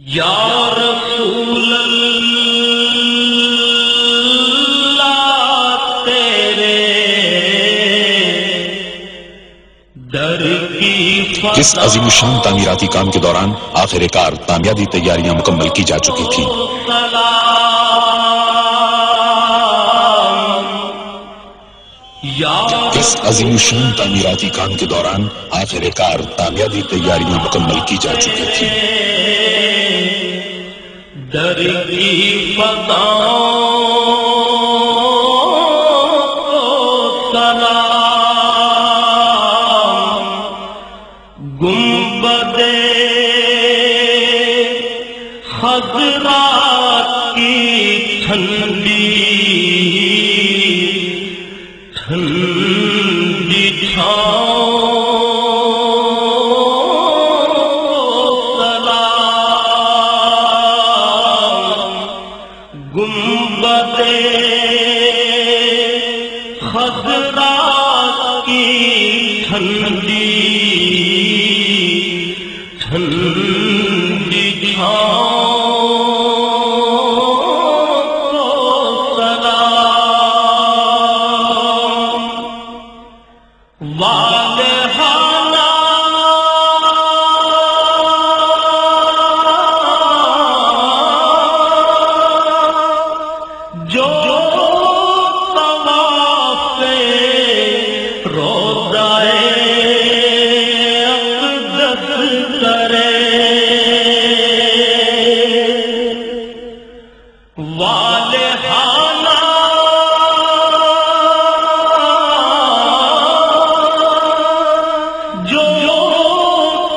یا رسول اللہ تیرے در کی اس عظیم الشان تعمیراتی کام کے دوران آخر کار کامیابی تیاریاں مکمل کی جا چکی تھیں۔ اس عظیم الشان تعمیراتی کام کے دوران آخر کار کامیابی تیاریاں مکمل کی جا چکی تھیں۔ در کی فضاؤں سلام، گنبد خضرا کی ٹھنڈی ٹھنڈی چھاؤں سلام، گنبد خضرا کی ٹھنڈی ٹھنڈی چھاؤں سلام، والہانہ جو طواف روضہ اقدس کرے، والہانہ جو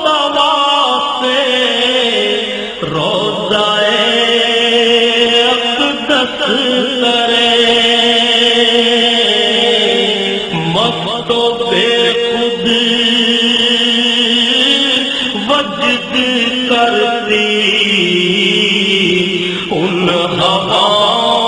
طواف روضہ اقدس کرے، مست و بے خود وجد کرتی ان ہواؤں